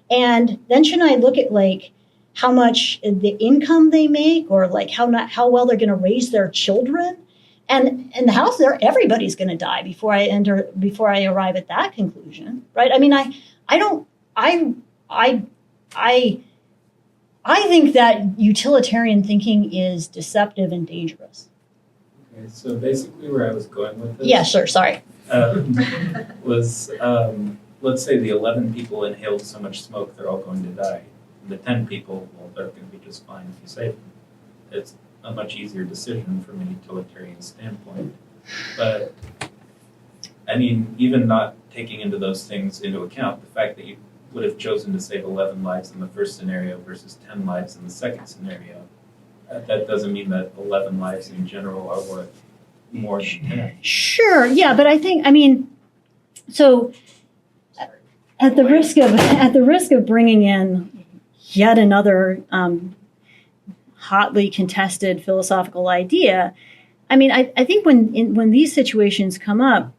And then shouldn't I look at how much the income they make, or how well they're going to raise their children? And in the house there, everybody's going to die before I arrive at that conclusion, right? I mean, I think that utilitarian thinking is deceptive and dangerous.
Okay, so basically where I was going with this.
Yeah, sure. Sorry.
Was let's say the 11 people inhaled so much smoke they're all going to die. The 10 people, well, they're going to be just fine if you save them. It's a much easier decision from a utilitarian standpoint. But I mean, even not taking those things into account, the fact that you would have chosen to save 11 lives in the first scenario versus 10 lives in the second scenario, that doesn't mean that 11 lives in general are worth more than 10.
Sure, yeah, but I mean, so at the risk of bringing in yet another hotly contested philosophical idea, I mean, I think when these situations come up,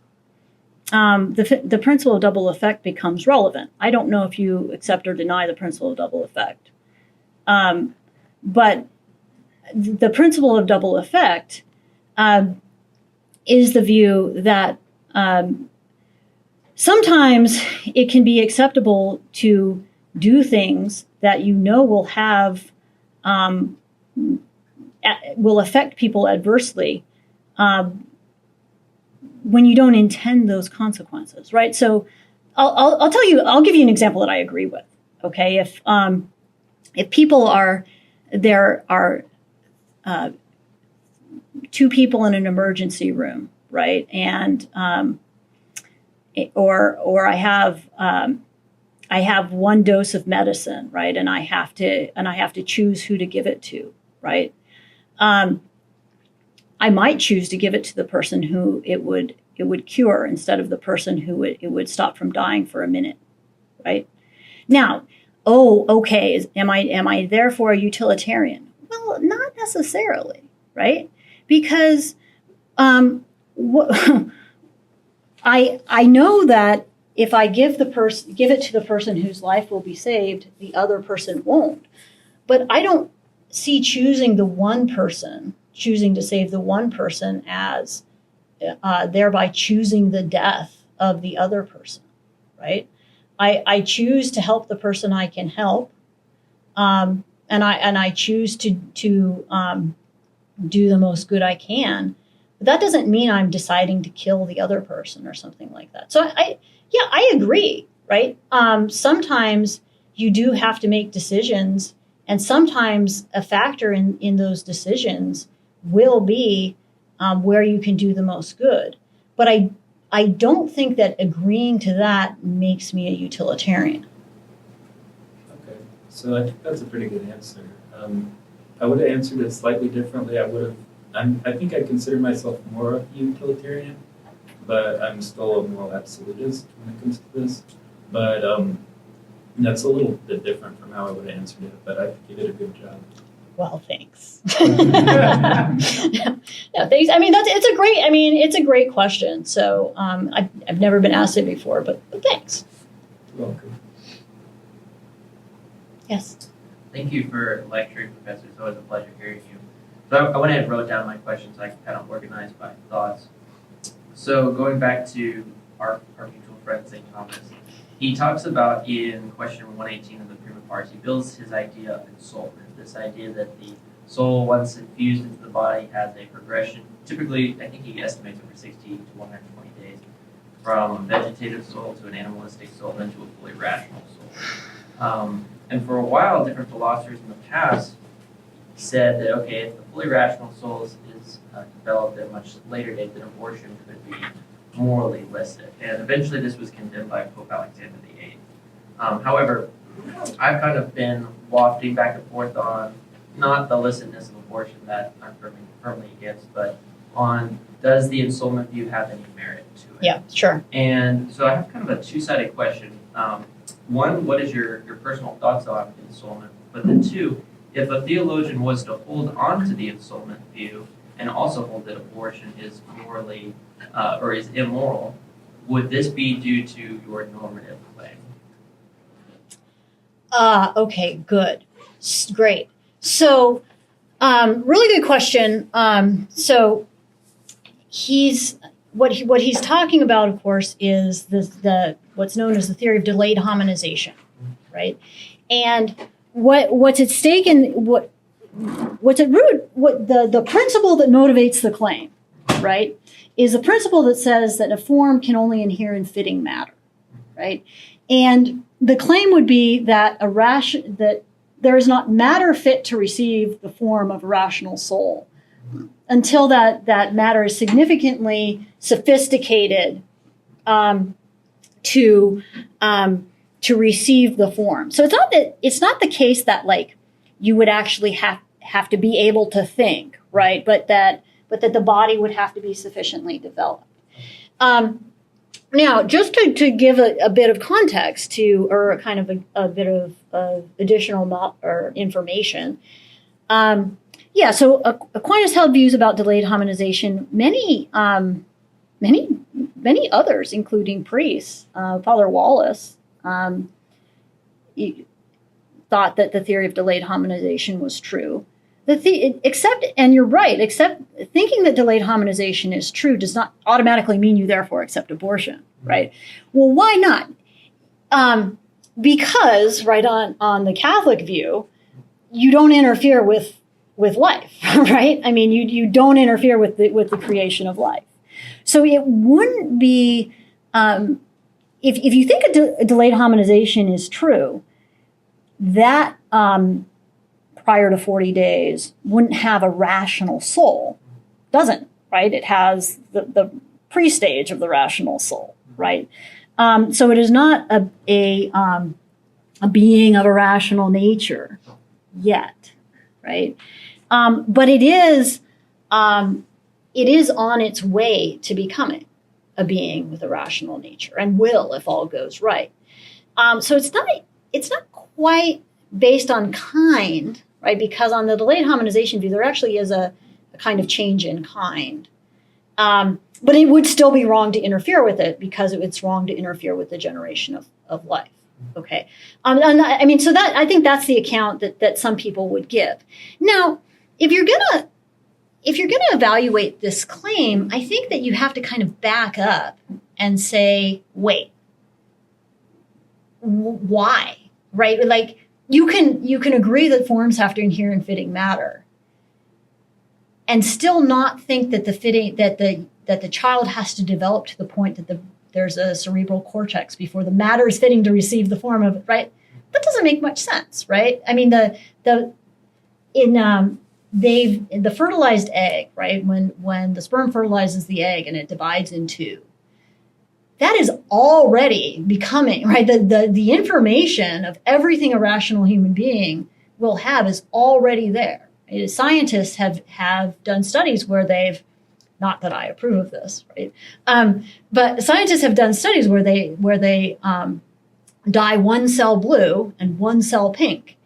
the principle of double effect becomes relevant. I don't know if you accept or deny the principle of double effect, but the principle of double effect is the view that sometimes it can be acceptable to do things that will affect people adversely when you don't intend those consequences, right? So I'll give you an example that I agree with. Okay, if people there are two people in an emergency room, right, and or I have one dose of medicine, right, and I have to choose who to give it to, right. I might choose to give it to the person who it would cure instead of the person who it would stop from dying for a minute, right? Now, okay, am I therefore a utilitarian? Well, not necessarily, right? Because I know that if I give it to the person whose life will be saved, the other person won't. But I don't see choosing the one person choosing to save the one person as thereby choosing the death of the other person, right? I choose to help the person I can help, and I choose to do the most good I can. But that doesn't mean I'm deciding to kill the other person or something like that. So I agree, right? Sometimes you do have to make decisions, and sometimes a factor in those decisions will be where you can do the most good. But I don't think that agreeing to that makes me a utilitarian.
Okay, so I think that's a pretty good answer. I would have answered it slightly differently. I think I consider myself more utilitarian, but I'm still a moral absolutist when it comes to this. But that's a little bit different from how I would have answered it, but I think you did a good job.
Well, thanks. Yeah, thanks. I mean, it's a great question. So I've never been asked it before, but thanks.
You're welcome.
Yes.
Thank you for lecturing, Professor. It's always a pleasure hearing you. So I went ahead and wrote down my questions so I can kind of organize my thoughts. So going back to our mutual friend, St. Thomas, he talks about in question 118 of the Prima Pars, he builds his idea of ensoulment, this idea that the soul, once infused into the body, has a progression. Typically, I think he estimates over 60 to 120 days, from a vegetative soul to an animalistic soul, then to a fully rational soul. And for a while, different philosophers in the past said that, okay, if the fully rational soul is developed at a much later date, then abortion could be morally illicit. And eventually this was condemned by Pope Alexander VIII. However, I've kind of been wafting back and forth on not the illicitness of abortion that I'm firmly against, but on does the ensoulment view have any merit to it?
Yeah, sure.
And so I have kind of a two-sided question. One, what is your personal thoughts on ensoulment? But then two, if a theologian was to hold on to the ensoulment view and also hold that abortion is morally or is immoral, would this be due to your normative claim?
Okay, good. Great. So, really good question. So what he's talking about, of course, is the what's known as the theory of delayed harmonization, right? And what's at stake in what's at root, what the principle that motivates the claim, right, is a principle that says that a form can only inhere in fitting matter, right? And the claim would be that that there is not matter fit to receive the form of a rational soul until that matter is significantly sophisticated to receive the form. So it's not the case that like you would actually have to be able to think, right? But that the body would have to be sufficiently developed. Now, just to give a bit of context to, or a kind of a bit of additional information. So Aquinas held views about delayed harmonization. Many others, including priests, Father Wallace, thought that the theory of delayed harmonization was true. And you're right, except thinking that delayed harmonization is true does not automatically mean you therefore accept abortion, right? Well, why not? Because, right, on the Catholic view, you don't interfere with life, right? I mean, you don't interfere with the creation of life. So it wouldn't be, if you think a delayed harmonization is true, that prior to 40 days wouldn't have a rational soul. Doesn't, right? It has the pre-stage of the rational soul, right? So it is not a being of a rational nature yet, right? But it is on its way to becoming a being with a rational nature, and will if all goes right. So it's not quite based on kind, right? Because on the delayed harmonization view, there actually is a kind of change in kind. But it would still be wrong to interfere with it because it's wrong to interfere with the generation of life. Okay. And I mean, so that, I think that's the account that some people would give. Now, if you're if you're going to evaluate this claim, I think that you have to kind of back up and say, wait, why? Right? Like you can agree that forms have to adhere in fitting matter, and still not think that the child has to develop to the point that there's a cerebral cortex before the matter is fitting to receive the form of, right? That doesn't make much sense, right? I mean, the fertilized egg, right? When the sperm fertilizes the egg and it divides in two, that is already becoming, right? The information of everything a rational human being will have is already there. Scientists have done studies where they've, not that I approve of this, right? But scientists have done studies where they dye one cell blue and one cell pink.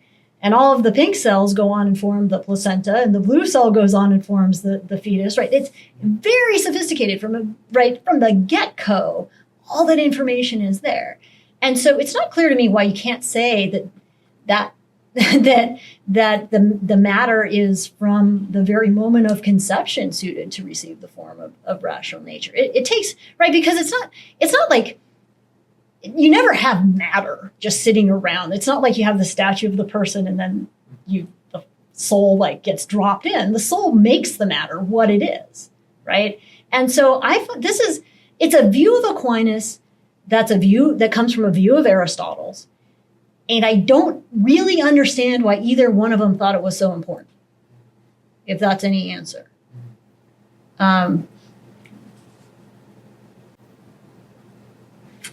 And all of the pink cells go on and form the placenta, and the blue cell goes on and forms the fetus, right? It's very sophisticated from the get-go. All that information is there. And so it's not clear to me why you can't say that the matter is from the very moment of conception suited to receive the form of rational nature. It takes, right, because it's not like you never have matter just sitting around. It's not like you have the statue of the person and then the soul like gets dropped in. The soul makes the matter what it is, right? And so it's a view of Aquinas that's a view that comes from a view of Aristotle's. And I don't really understand why either one of them thought it was so important, if that's any answer.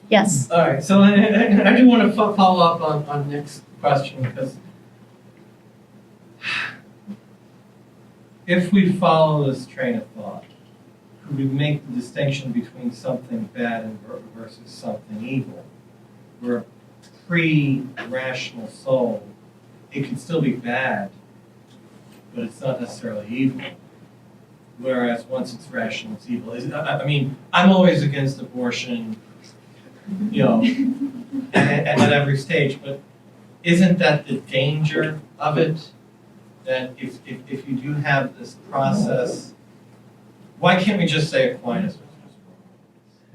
Yes.
All right. So I do want to follow up on Nick's question, because if we follow this train of thought, could we make the distinction between something bad and versus something evil? Where a pre-rational soul, it can still be bad, but it's not necessarily evil. Whereas once it's rational, it's evil. I mean, I'm always against abortion, at every stage, but isn't that the danger of it? That if you do have this process, why can't we just say Aquinas was just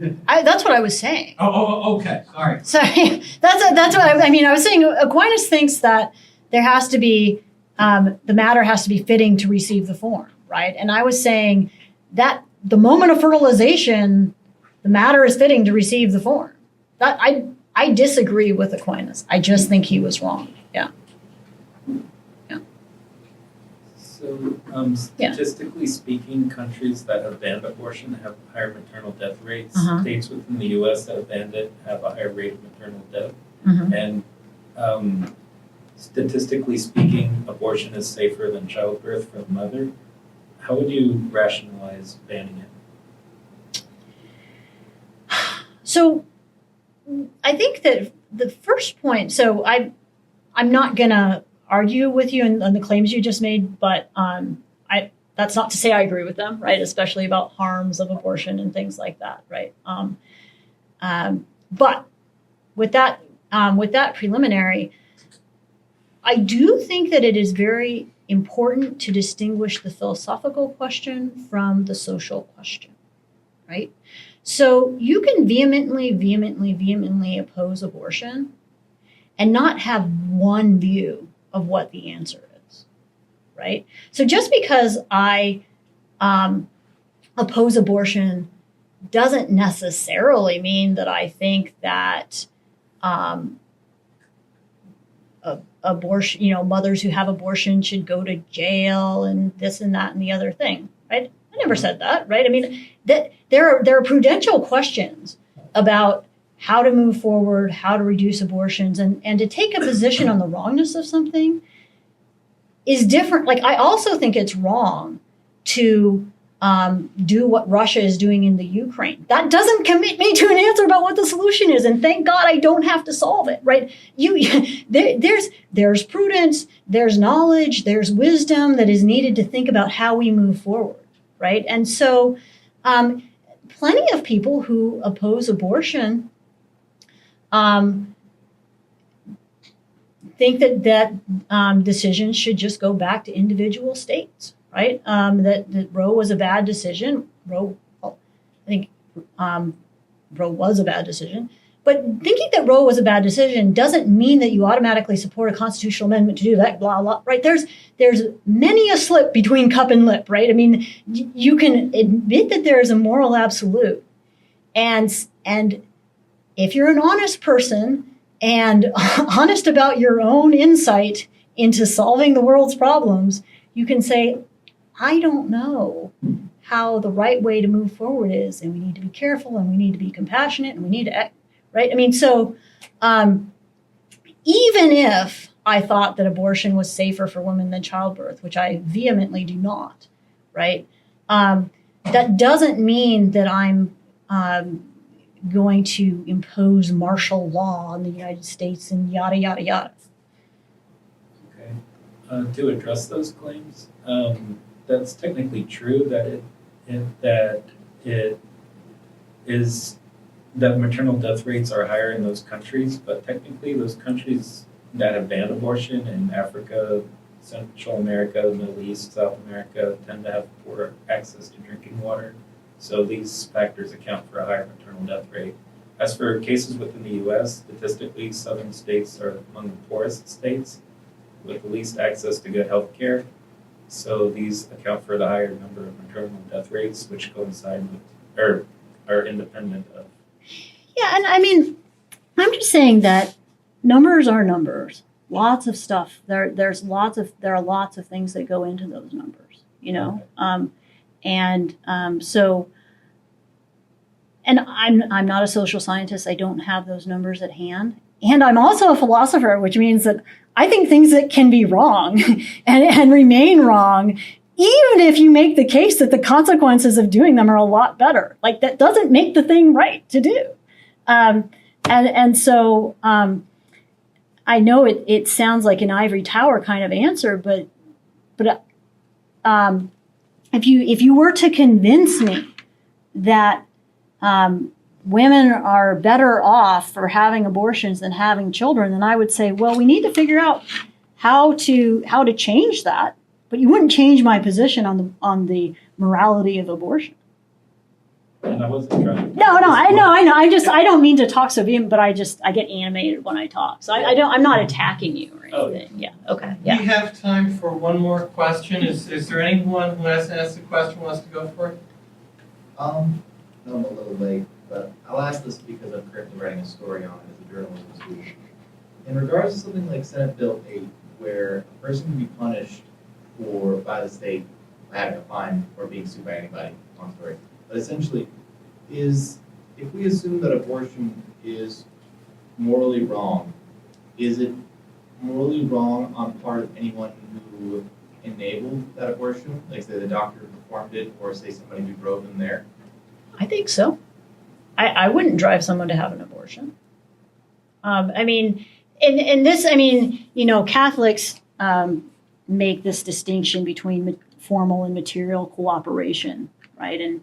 wrong?
That's what I was saying.
Oh, okay. Sorry.
Sorry. That's what I mean. I was saying Aquinas thinks that there has to be, the matter has to be fitting to receive the form, right? And I was saying that the moment of fertilization, the matter is fitting to receive the form. I disagree with Aquinas. I just think he was wrong. Yeah.
So, statistically speaking, countries that have banned abortion have higher maternal death rates. States within the U.S. that have banned it have a higher rate of maternal death. And statistically speaking, abortion is safer than childbirth for the mother. How would you rationalize banning it?
So I think that the first point, so I'm not going to argue with you on the claims you just made, but that's not to say I agree with them, right? Especially about harms of abortion and things like that, right? But with that preliminary, I do think that it is very important to distinguish the philosophical question from the social question, right? So you can vehemently oppose abortion and not have one view of what the answer is, right? So just because I oppose abortion doesn't necessarily mean that I think that abortion, mothers who have abortion should go to jail and this and that and the other thing, right? I never said that, right? I mean, that there are prudential questions about how to move forward, how to reduce abortions, and to take a position on the wrongness of something is different. Like, I also think it's wrong to do what Russia is doing in the Ukraine. That doesn't commit me to an answer about what the solution is, and thank God I don't have to solve it, right? There's prudence, there's knowledge, there's wisdom that is needed to think about how we move forward, right? And so plenty of people who oppose abortion think that decisions should just go back to individual states, right? That Roe was a bad decision. Roe was a bad decision. But thinking that Roe was a bad decision doesn't mean that you automatically support a constitutional amendment to do that, blah, blah, right? There's many a slip between cup and lip, right? I mean, you can admit that there is a moral absolute. And if you're an honest person and honest about your own insight into solving the world's problems, you can say, I don't know how the right way to move forward is, and we need to be careful, and we need to be compassionate, and we need to act, right? I mean, so even if I thought that abortion was safer for women than childbirth, which I vehemently do not, right? That doesn't mean that I'm going to impose martial law on the United States and yada, yada, yada.
Okay. To address those claims, that's technically true that it is that maternal death rates are higher in those countries, but technically those countries that have banned abortion in Africa, Central America, the Middle East, South America tend to have poor access to drinking water. So these factors account for a higher maternal death rate. As for cases within the U.S., statistically, southern states are among the poorest states with the least access to good health care. So these account for the higher number of maternal death rates, which coincide with, or are independent of.
Yeah, and I mean, I'm just saying that numbers are numbers. Lots of stuff. There are lots of things that go into those numbers, you know. Okay. So, and I'm not a social scientist. I don't have those numbers at hand. And I'm also a philosopher, which means that I think things that can be wrong and remain wrong, even if you make the case that the consequences of doing them are a lot better. Like, that doesn't make the thing right to do. So I know it sounds like an ivory tower kind of answer, but if you were to convince me that women are better off for having abortions than having children, then I would say, well, we need to figure out how to change that. But you wouldn't change my position on the morality of abortion.
And I wasn't trying to.
No, I know. I don't mean to talk so vehemently, but I get animated when I talk. So I'm not attacking you or anything. Oh. Yeah. Okay. Yeah.
We have time for one more question. Is there anyone who has to ask the question who wants to go for it?
I'm a little late, but I'll ask this because I'm currently writing a story on it as a journalism student. In regards to something like Senate Bill 8, where a person can be punished by the state by having a fine or being sued by anybody, long story. But essentially, if we assume that abortion is morally wrong, is it morally wrong on part of anyone who enabled that abortion? Like, say the doctor who performed it, or say somebody who drove them there?
I think so. I wouldn't drive someone to have an abortion. I mean, in this, I mean, you know, Catholics make this distinction between formal and material cooperation, right? And,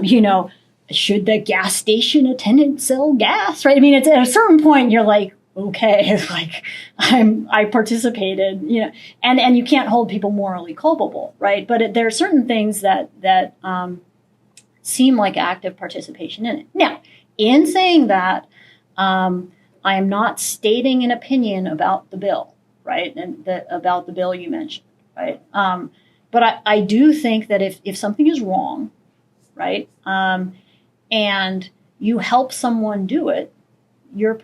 you know, should the gas station attendant sell gas, right? I mean, it's at a certain point you're like, okay, like I participated, you know, and you can't hold people morally culpable, right? But there are certain things that seem like active participation in it. Now, in saying that, I am not stating an opinion about the bill, right? And about the bill you mentioned, right? But I do think that if something is wrong, right, and you help someone do it, you're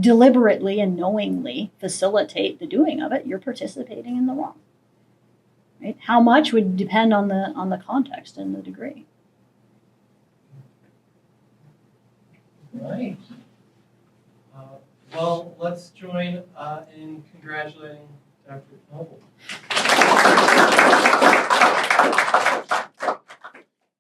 deliberately and knowingly facilitate the doing of it, you're participating in the wrong, right? How much would depend on the context and the degree.
Right. Well, let's join in congratulating Dr. Knobel.